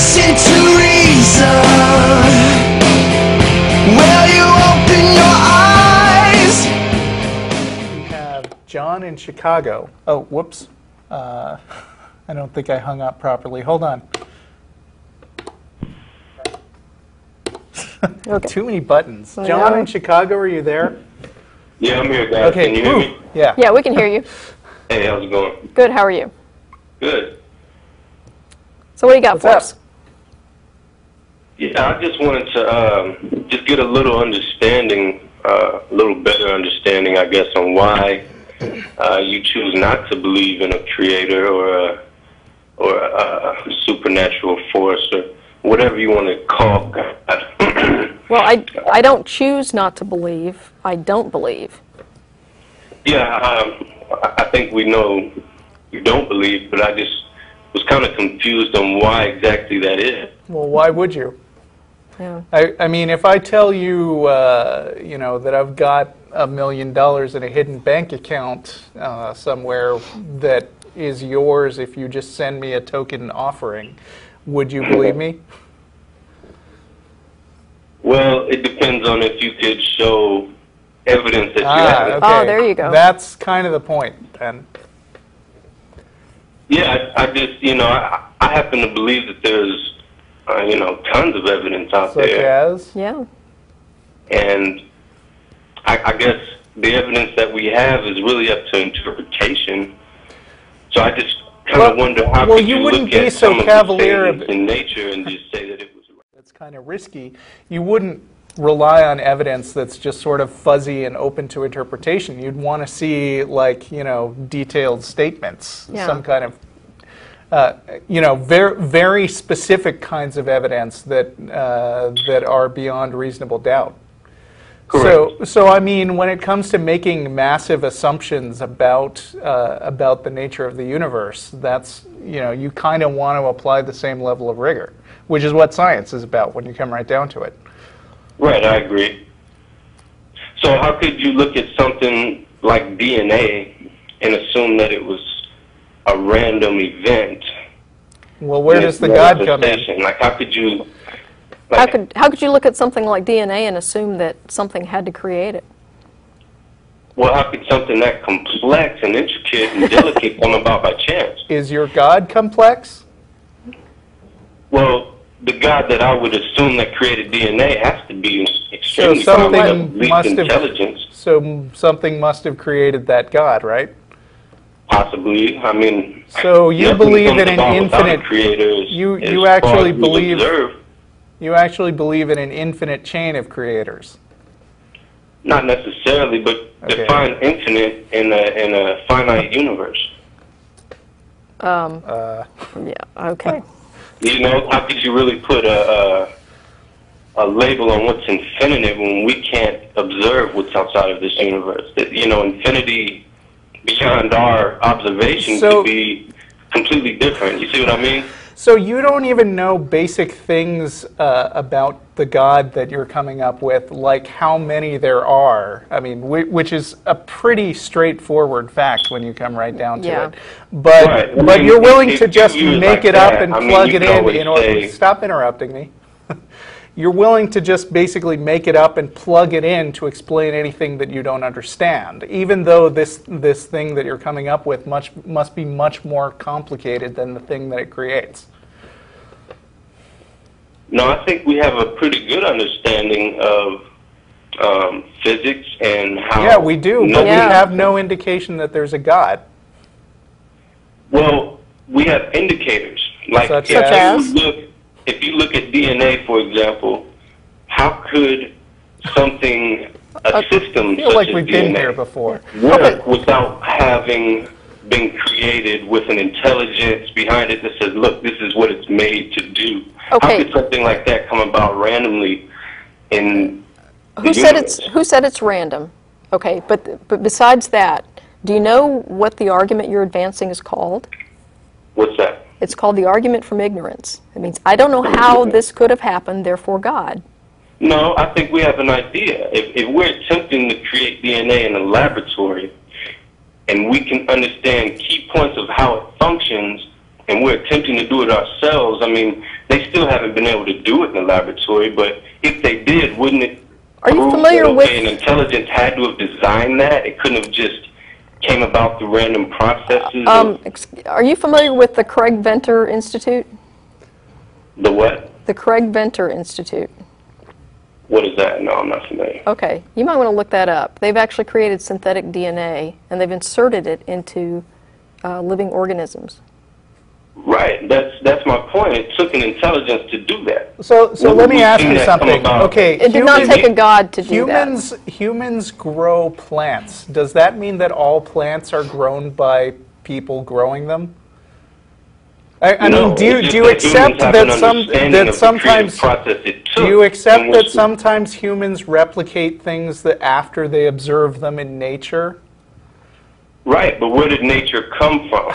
listen to reason? Will you open your eyes? We have John in Chicago. Oh, whoops. I don't think I hung up properly. Hold on. Okay. Too many buttons. John in Chicago, are you there? Yeah, I'm here, guys. Okay. Can you hear me? Yeah. Yeah, we can hear you. Hey, how's it going? Good, how are you? Good. So what do you got for us? Yeah, I just wanted to just get a little understanding, a little better understanding, I guess, on why you choose not to believe in a creator or a supernatural force or whatever you want to call God. Well, I don't choose not to believe. I don't believe. Yeah, I think we know you don't believe, but I just was kind of confused on why exactly that is. Well, why would you? Yeah. I mean, if I tell you, you know, that I've got $1 million in a hidden bank account somewhere that is yours if you just send me a token offering, would you believe me? Well, it depends on if you could show evidence that you have it. Okay. Oh, there you go. That's kind of the point, then. Yeah, I just, you know, I happen to believe that there's, you know, tons of evidence out Such there. as? Yeah. And I guess the evidence that we have is really up to interpretation. So I just kind of wonder how could you wouldn't look be at so some of cavalier the statements in nature and just say that it was right. That's kind of risky. You wouldn't rely on evidence that's just sort of fuzzy and open to interpretation. You'd want to see, like, you know, detailed statements, Yeah. some kind of, you know, very specific kinds of evidence that that are beyond reasonable doubt. Correct. So I mean, when it comes to making massive assumptions about the nature of the universe, that's, you know, you kind of want to apply the same level of rigor, which is what science is about when you come right down to it. Right, I agree. So how could you look at something like DNA and assume that it was a random event? Well, where does the God come in? Like, how could you... How could you look at something like DNA and assume that something had to create it? Well, how could something that complex and intricate and delicate come about by chance? Is your God complex? Well, the God that I would assume that created DNA has to be So extremely something intelligence. So something must have created that God, right? Possibly. I mean, so you believe in an infinite creator. You actually believe you actually believe in an infinite chain of creators. Not necessarily, but define infinite in a finite universe. Yeah. Okay. You know, how could you really put a label on what's infinite when we can't observe what's outside of this universe? That, you know, infinity beyond our observation could be completely different. You see what I mean? So you don't even know basic things about the God that you're coming up with, like how many there are. I mean, which is a pretty straightforward fact when you come right down to it. But but you're willing to just make it up and plug it in order. Stop interrupting me. You're willing to just basically make it up and plug it in to explain anything that you don't understand, even though this thing that you're coming up with must be much more complicated than the thing that it creates. No, I think we have a pretty good understanding of physics and how... Yeah, we do, but we have no indication that there's a God. Well, we have indicators. Like Such as? If you look at DNA, for example, how could something, a system I feel such like as we've DNA been here before. work without having been created with an intelligence behind it that says, look, this is what it's made to do? How could something like that come about randomly in the universe? Who said it's random? Okay, but besides that, do you know what the argument you're advancing is called? What's that? It's called the argument from ignorance. It means I don't know how this could have happened, therefore God. No, I think we have an idea. If we're attempting to create DNA in a laboratory and we can understand key points of how it functions and we're attempting to do it ourselves, I mean, They still haven't been able to do it in the laboratory, but if they did, wouldn't it Are you prove familiar that, with- an intelligence had to have designed that? It couldn't have just came about through random processes? Are you familiar with the Craig Venter Institute? The what? The Craig Venter Institute. What is that? No, I'm not familiar. Okay, you might want to look that up. They've actually created synthetic DNA, and they've inserted it into living organisms. Right, that's my point. It took an intelligence to do that. So When let me we've ask seen you that come something. about. Okay, It did not take a god to do that. Humans grow plants. Does that mean that all plants are grown by people growing them? I No, mean, do it's just you that accept humans have that an understanding of the sometimes creative process it do took you accept in that which to- sometimes humans replicate things that after they observe them in nature? Right, but where did nature come from?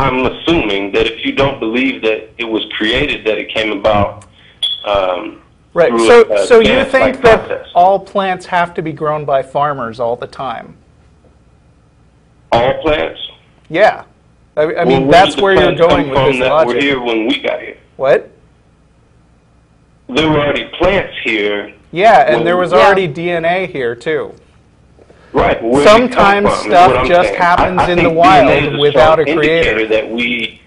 I'm assuming that if you don't believe that it was created, that it came about. Right. Through a So you dance-like think that process. all plants have to be grown by farmers all the time? All plants? Yeah. I Well, mean, where that's did the where you're plants come going with from this that logic. were here when we got here? What? There were already plants here. Yeah, and Well, there was yeah. already DNA here too. Right. Where did it come Sometimes from, is stuff what I'm just saying. happens I in think the wild DNA is a without strong a creator. indicator that we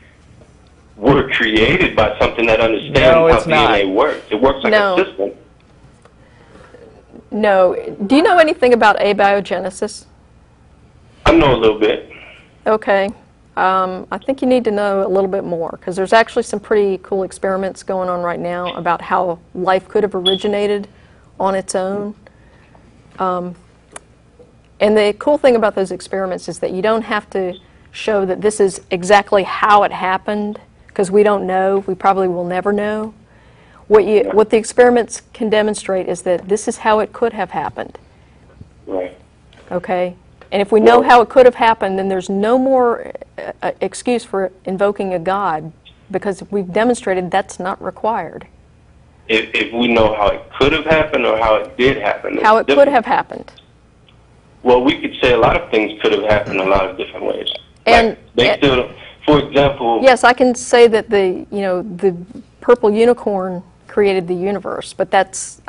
were created by something that understands No, how it's not. DNA works. It works like No. a system. No. Do you know anything about abiogenesis? I know a little bit. Okay. I think you need to know a little bit more, because there's actually some pretty cool experiments going on right now about how life could have originated on its own. And the cool thing about those experiments is that you don't have to show that this is exactly how it happened, because we don't know. We probably will never know. What the experiments can demonstrate is that this is how it could have happened. Right. Okay? And if we know how it could have happened, then there's no more excuse for invoking a god, because we've demonstrated that's not required. If we know how it could have happened or how it did happen. How it it's could different. have happened. Well, we could say a lot of things could have happened a lot of different ways. And- Like, they still, for example, Yes, I can say that the purple unicorn created the universe, but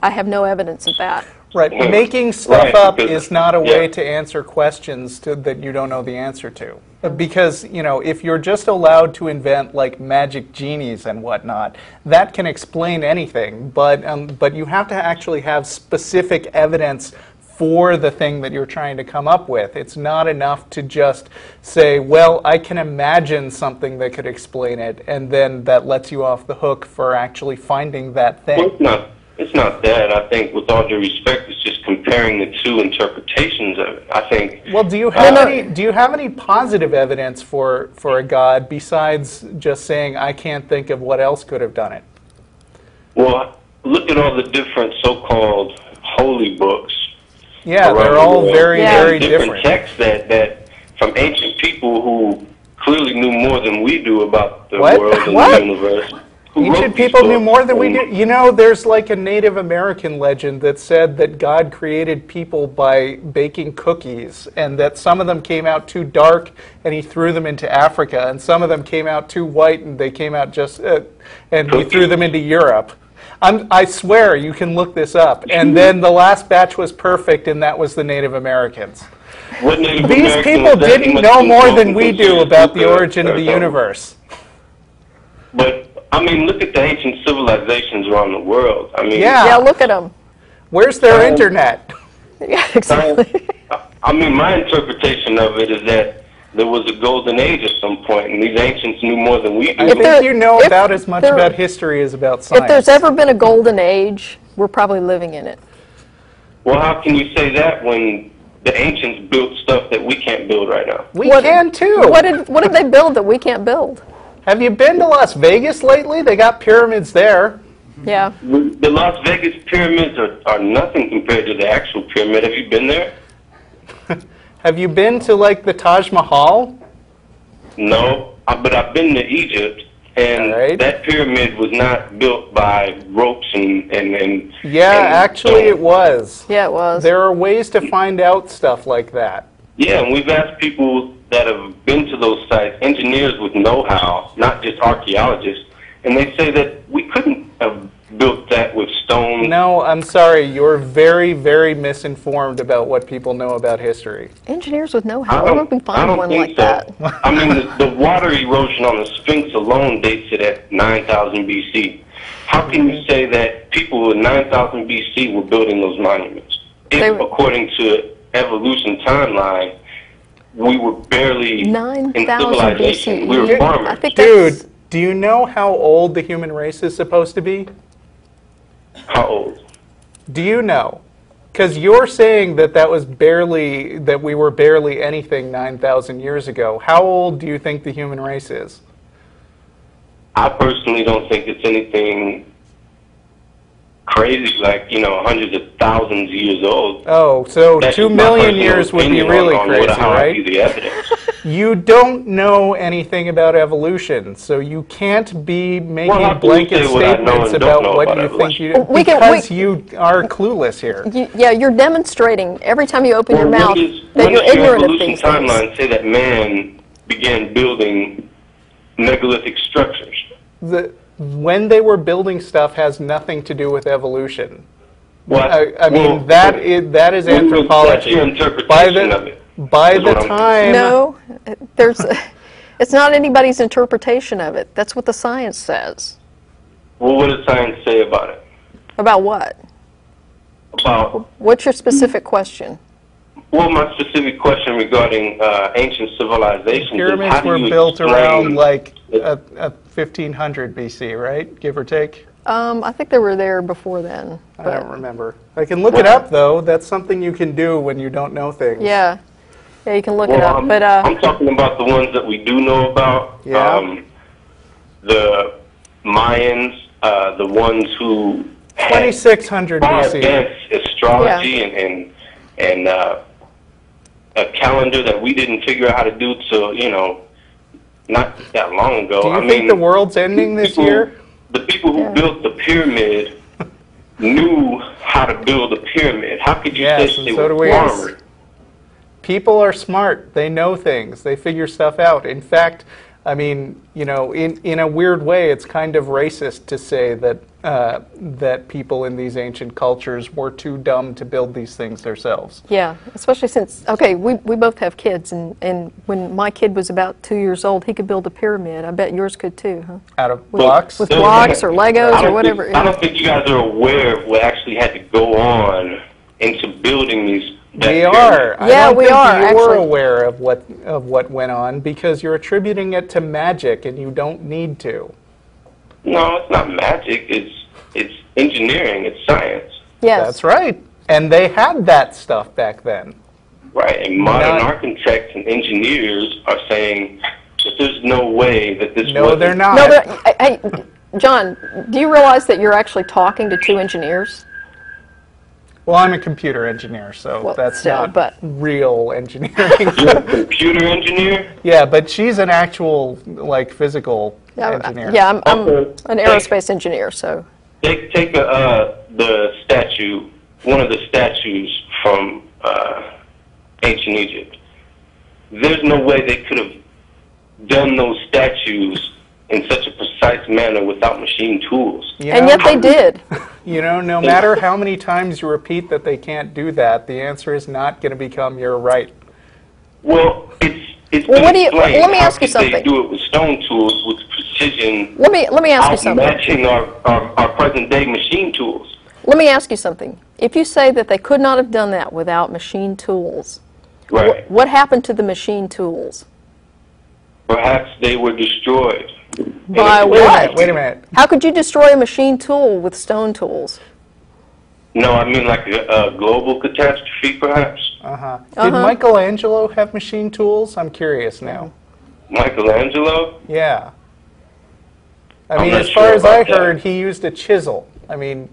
I have no evidence of that. Right. Mhm. Making stuff Right, up because- is not a way yeah. to answer questions that you don't know the answer to. Because, if you're just allowed to invent like magic genies and whatnot, that can explain anything, but you have to actually have specific evidence for the thing that you're trying to come up with. It's not enough to just say, well, I can imagine something that could explain it, and then that lets you off the hook for actually finding that thing. well, it's not that. I think, with all due respect, it's just comparing the two interpretations of it. I think. Well, do you have any positive evidence for a god besides just saying I can't think of what else could have done it? Well, look at all the different so-called holy books. Yeah, around they're the all world. very, Yeah. very different different. texts that from ancient people who clearly knew more than we do about the What? world and What? the universe. Who wrote Ancient these people knew books. more than we do. And- There's like a Native American legend that said that God created people by baking cookies, and that some of them came out too dark, and he threw them into Africa, and some of them came out too white, and they came out and he threw them into Europe. I swear, you can look this up. And then the last batch was perfect, and that was the Native Americans. What Native These American people was that? He didn't must know have more been than we do considered about the Luca origin of or the something. universe. But I mean, look at the ancient civilizations around the world. I mean, Yeah. Yeah, look at them. Where's their Um, internet? Yeah, exactly. I mean, my interpretation of it is that there was a golden age at some point, and these ancients knew more than we I do. If think there- you know if about as much there- about history as about science. If there's ever been a golden age, we're probably living in it. Well, how can you say that when the ancients built stuff that we can't build right now? We What- can too. What did they build that we can't build? Have you been to Las Vegas lately? They got pyramids there. Yeah. The Las Vegas pyramids are nothing compared to the actual pyramid. Have you been there? Have you been to like the Taj Mahal? No, but I've been to Egypt, and Alright. that pyramid was not built by ropes and Yeah, and actually stone. it was. Yeah, it was. There are ways to find out stuff like that. Yeah, and we've asked people that have been to those sites, engineers with know-how, not just archaeologists, and they say that we couldn't have built that with stone. No, I'm sorry. You're very, very misinformed about what people know about history. Engineers would know how. Where would we I find don't one think like so. that? I mean, the water erosion on the Sphinx alone dates it at 9,000 BC. How can you say that people in 9,000 BC were building those monuments? If, according to evolution timeline, we were barely in 9,000 civilization. BC. We were I farmers. think that's, Dude, do you know how old the human race is supposed to be? How old? Do you know? Because you're saying that that we were barely anything 9,000 years ago. How old do you think the human race is? I personally don't think it's anything crazy, like, hundreds of thousands of years old. Oh, so That's 2 just my million personal years would be opinion really on crazy, how I view right? the evidence. You don't know anything about evolution, so you can't be making Well, how can you blanket say what I know statements and don't about know what about you think evolution? you do, because you are clueless here. yeah, you're demonstrating every time you open your Well, mouth that you're when does your ignorant of evolution these things. timeline say that man began building megalithic structures? When they were building stuff has nothing to do with evolution. What? I mean, that is That's anthropology. your interpretation of it. By That's the what I'm time... No, it's not anybody's interpretation of it. That's what the science says. Well, what does science say about it? About what? About, What's your specific question? well, my specific question regarding ancient civilizations is, Pyramids how do were you built explain around like that- 1500 BC, right? Give or take? I think they were there before then. I don't remember. I can look it up, though. That's something you can do when you don't know things. Yeah, you can look it Well, up. But I'm talking about the ones that we do know about. Yeah. The Mayans, the ones who had 2600 far BC. advanced astrology and a calendar that we didn't figure out how to do till, not that long ago. Do you think the world's ending this year? The people who built the pyramid knew how to build a pyramid. How could you Yes, say and they so do were we. farmers? People are smart. They know things. They figure stuff out. In fact, I mean, in a weird way, it's kind of racist to say that that people in these ancient cultures were too dumb to build these things themselves. yeah, especially since, okay, we both have kids, and when my kid was about 2 years old, he could build a pyramid. I bet yours could too, huh? Out of blocks? With blocks or Legos or whatever. I don't think you guys are aware of what actually had to go on into building these. We are. I Yeah, don't we think are, you're actually. aware of what went on because you're attributing it to magic, and you don't need to. No, it's not magic. It's engineering. It's science. Yes. That's right. And they had that stuff back then. Right. And modern Not- architects and engineers are saying that there's no way that this. No, wasn't- they're not. No, but hey, John, do you realize that you're actually talking to two engineers? Well, I'm a computer engineer, so Well, that's still, not but- real engineering. You're a computer engineer. Yeah, but she's an actual, physical engineer. Yeah, I'm Okay. an aerospace engineer, so. Take the statue, one of the statues from ancient Egypt. There's no way they could have done those statues in such a precise manner without machine tools. You And know, yet they did. no matter how many times you repeat that they can't do that, the answer is not going to become "you're right." Well, it's Well, been what do you- explained. let me How ask you could they something. do it with stone tools with precision, Let me ask you something. outmatching our present day machine tools. Let me ask you something. If you say that they could not have done that without machine tools, Right. what happened to the machine tools? Perhaps they were destroyed. By what? Wait a minute. How could you destroy a machine tool with stone tools? No, I mean like a global catastrophe, perhaps. Did Michelangelo have machine tools? I'm curious now. Michelangelo? Yeah. I I'm mean, not as far sure as I about that. heard, he used a chisel. I mean,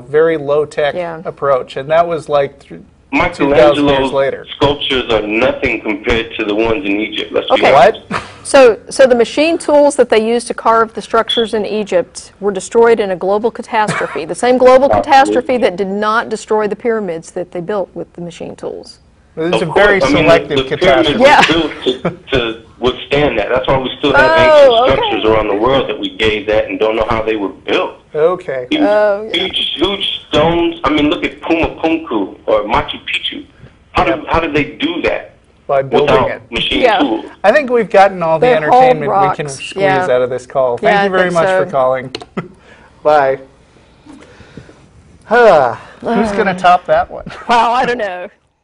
very low-tech Yeah. approach, and that was like 2,000 years Michelangelo's later. sculptures are nothing compared to the ones in Egypt. Let's be Okay. honest. What? So the machine tools that they used to carve the structures in Egypt were destroyed in a global catastrophe. The same global catastrophe that did not destroy the pyramids that they built with the machine tools. It's a Of very course, I mean, selective the pyramids catastrophe. Yeah. were built to withstand that. That's why we still have Oh, ancient okay. structures around the world stars that we gaze at and don't know how they were built. Okay. Huge stones. I mean, look at Pumapunku or Machu Picchu. How did they do that By building without it. machine Yeah. tools? I think we've gotten all the They're whole entertainment we can rocks, squeeze yeah. out of this call. Yeah, Thank I you very think much so. for calling. Bye. Who's going to top that one? Wow, I don't know.